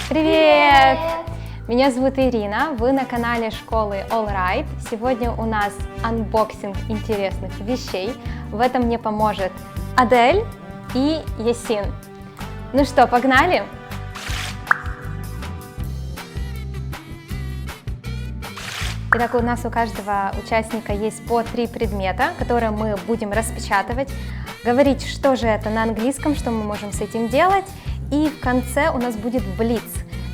Привет! Меня зовут Ирина, вы на канале школы All. Сегодня у нас анбоксинг интересных вещей. В этом мне поможет Адель и Ясин. Ну что, погнали? Итак, у нас у каждого участника есть по 3 предмета, которые мы будем распечатывать, говорить, что же это на английском, что мы можем с этим делать, и в конце у нас будет блиц,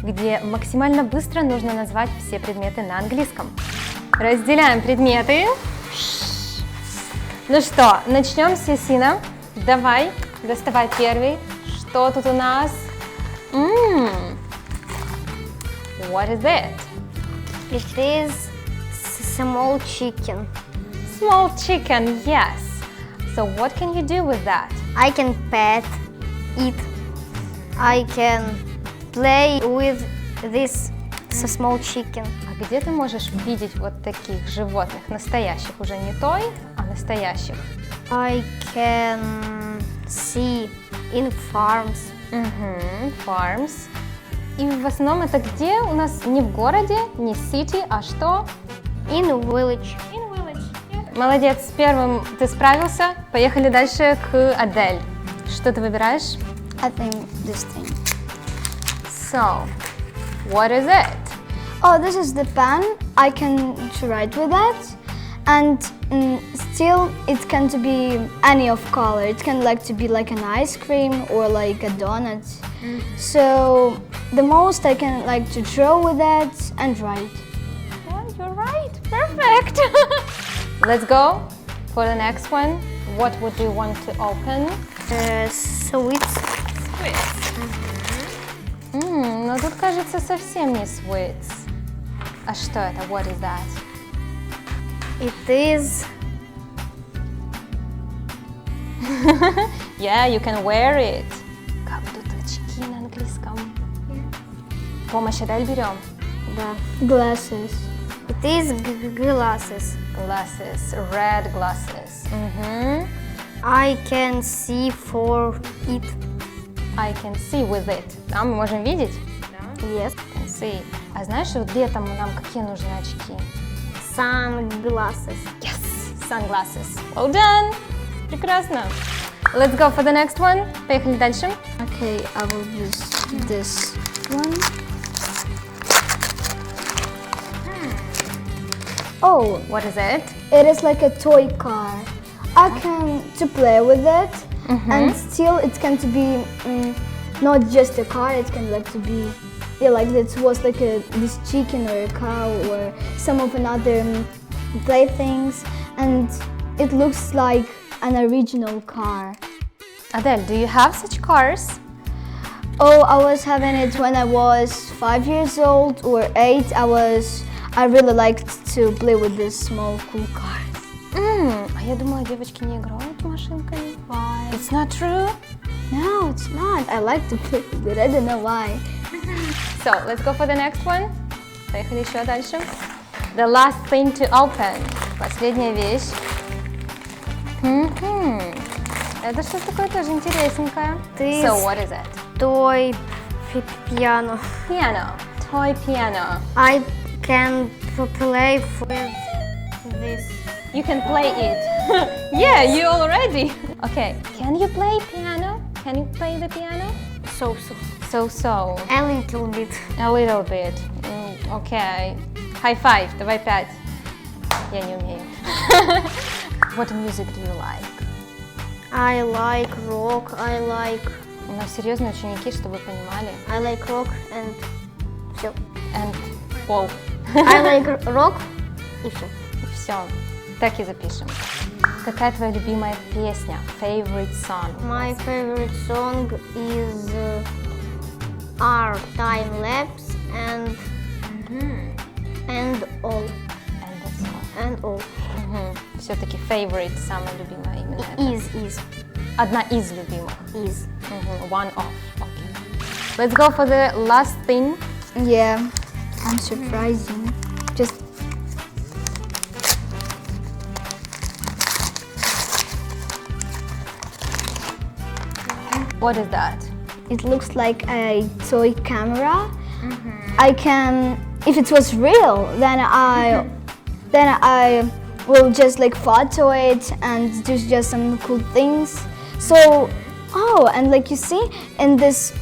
где максимально быстро нужно назвать все предметы на английском. Разделяем предметы. Ну что, начнем с Ясина. Давай, доставай первый. Что тут у нас? What is it? It is small chicken. Small chicken, yes. So what can you do with that? I can pet it. I can play with this small chicken. А где ты можешь видеть вот таких животных, настоящих, уже не той, а настоящих? I can see in farms. Farms. И в основном это где? У нас не в городе, не city, а что? In village. Молодец, с первым ты справился. Поехали дальше к Адель. Что ты выбираешь? I think this thing. So, what is it? Oh, this is the pen. I can write with that, and still it can to be any of color. It can like to be like an ice cream or like a donut. So the most I can like to draw with that and write. Yeah, you're right. Perfect. Let's go for the next one. What would you want to open? Sweets. Но тут, кажется, совсем не sweets. А что это? What is that? It is. Yeah, you can wear it. Как будут очки на английском? Помощь Адель берем. Да. Glasses. It is glasses. Glasses, red glasses. I can see for it. I can see with it. Да, мы можем видеть? Yes. Can see. А знаешь, вот летом нам какие нужны очки? Sunglasses. Yes, sunglasses. Well done. Прекрасно. Let's go for the next one. Поехали дальше. Okay, I will use this one. Oh, What is it? it is like a toy car. I can to play with it, and still it can to be not just a car. It can like to be, yeah, like it was like this chicken or a cow or some of another playthings, and it looks like an original car. Adele, do you have such cars? Oh, I was having it when I was 5 years old or 8. I really liked to play with this small cool cars. А я думала, девочки не играют машинками. Why? It's not true. No, it's not. I like to play with it. I don't know why. So, let's go for the next one. Поехали еще дальше. The last thing to open. Последняя вещь. Это что такое тоже интересненькое? This- So, what is it? Toy piano. Piano. Toy piano. I can play with this. You can play it. Yeah, you already. Okay, can you play piano? Can you play the piano? So. So. A little bit. A little bit. Okay. High five. Давай 5. Я не умею. What music do you like? I like rock. I like У нас серьезные ученики, чтобы вы понимали. rock and все. And all. I like rock и все. Все. Так и запишем. Какая твоя любимая песня? Favorite song? My favorite song is our time lapse and all. And that's all. Все-таки favorite, самая любимая именно это. Is. Одна из любимых. Is. One of. Okay. Let's go for the last thing. Yeah, I'm surprising. Just What is that? It looks like a toy camera, I can, if it was real, then I will just like photo it and do just some cool things. So, and like you see in this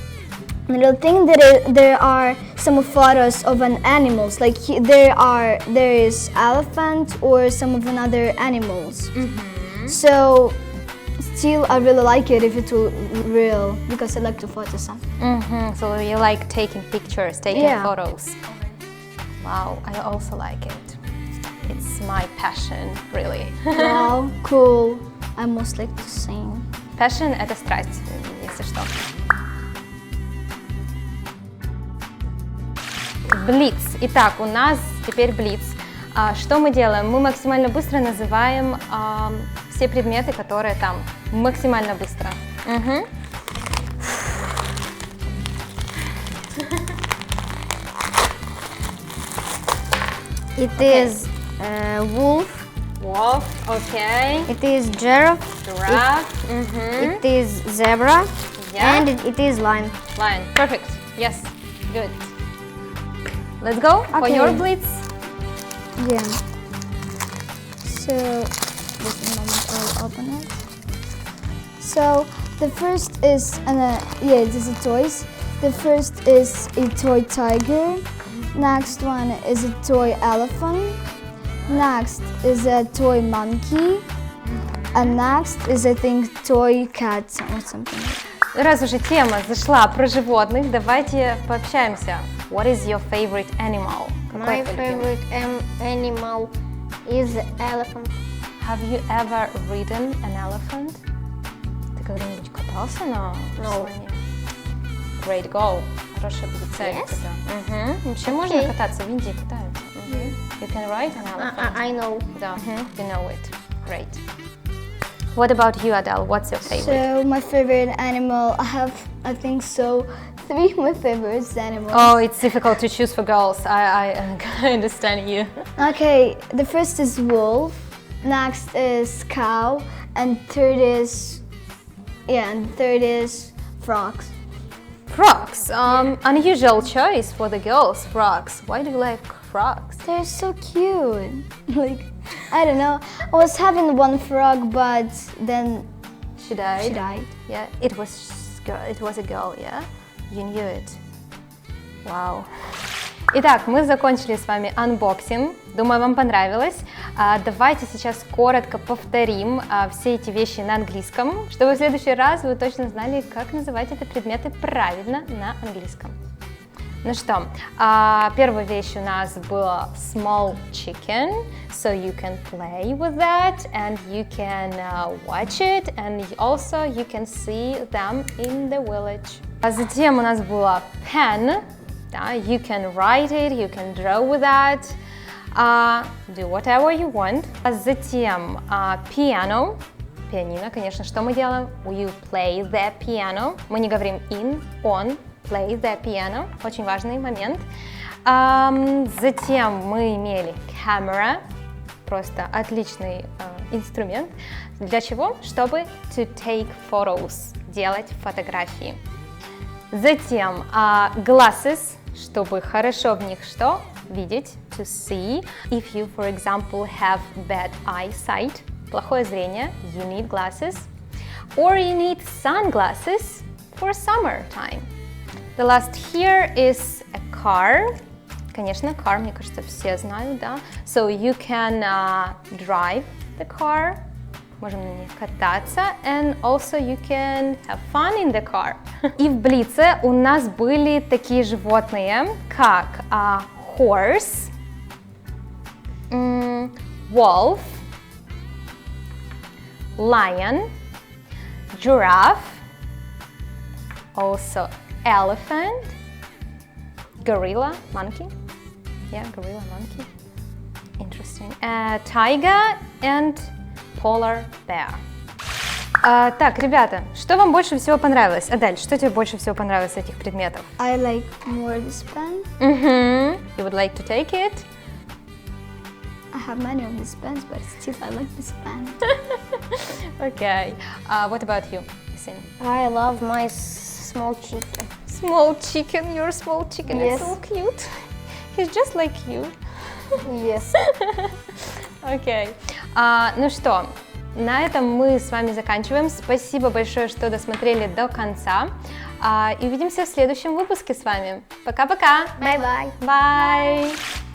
little thing there are some photos of an animals. Like there is elephant or some of another animals. So still I really like it if it will real because I like to photo something. So you like taking pictures, taking photos. Wow, I also like it. It's my passion, really. Wow, cool. I most like to sing. Passion — это страсть, если что. Блиц. Итак, у нас теперь блиц. Что мы делаем? Мы максимально быстро называем все предметы, которые там. Максимально быстро. It is wolf. Wolf, okay. It is giraffe. Giraffe. It is zebra. Yeah. And it is lion. Lion. Perfect. Yes. Good. Let's go for Okay. your blitz. Yeah. So, just a moment, I'll open it. So, the first is, this is toys. The first is a toy tiger. Next one is a toy elephant. Next is a toy monkey. And next is, I think, toy cat or something. Раз уже тема зашла про животных, давайте пообщаемся. What is your favorite animal? My favorite animal is elephant. Have you ever ridden an elephant? Ты когда-нибудь катался на слоне? Great goal. Хорошая будет цель. Yes? Вообще можно кататься, в Индии катаются. You can ride an elephant? I know. Да, you know it. Great. What about you, Adele? What's your favorite? So, my favorite animal, I think so, 3 of my favorite animals. Oh, it's difficult to choose for girls. I understand you. Okay, the first is wolf, next is cow, and third is frogs. Frogs. Unusual choice for the girls. Frogs. Why do you like frogs? They're so cute. Like, I don't know. I was having one frog, but then She died. she died. Yeah, it was a girl, yeah? You knew it. Wow. Итак, мы закончили с вами unboxing. Думаю, вам понравилось. Давайте сейчас коротко повторим все эти вещи на английском, чтобы в следующий раз вы точно знали, как называть эти предметы правильно на английском. Ну что, первая вещь у нас была small chicken, so you can play with that and you can watch it and also you can see them in the village. Затем у нас была pen, да, you can write it, you can draw with that, do whatever you want. Затем piano, пианино, конечно, что мы делаем? You play the piano, мы не говорим in, on. Play the piano, очень важный момент. Затем мы имели camera, просто отличный инструмент. Для чего? Чтобы to take photos, делать фотографии. Затем glasses, чтобы хорошо в них что? Видеть, to see. If you, for example, have bad eyesight, плохое зрение, you need glasses. Or you need sunglasses for summertime. The last here is a car. Конечно, car, мне кажется, все знают, да? So you can drive the car. Можем на ней кататься. And also you can have fun in the car. И в блице у нас были такие животные, как horse, wolf, lion, giraffe, also elephant, gorilla, monkey. Yeah, gorilla, monkey. Interesting. Tiger and polar bear. Так, ребята, что вам больше всего понравилось? Адель, что тебе больше всего понравилось из этих предметов? I like more this pen. You would like to take it? I have many of these pens, but still I like this pen. Okay. What about you, Yasin? I love my Small chicken. Small chicken, you're small chicken. Yes. It's so cute. He's just like you. Yes. Окей. Ну что, на этом мы с вами заканчиваем. Спасибо большое, что досмотрели до конца. И увидимся в следующем выпуске с вами. Пока-пока. Bye-bye. Bye.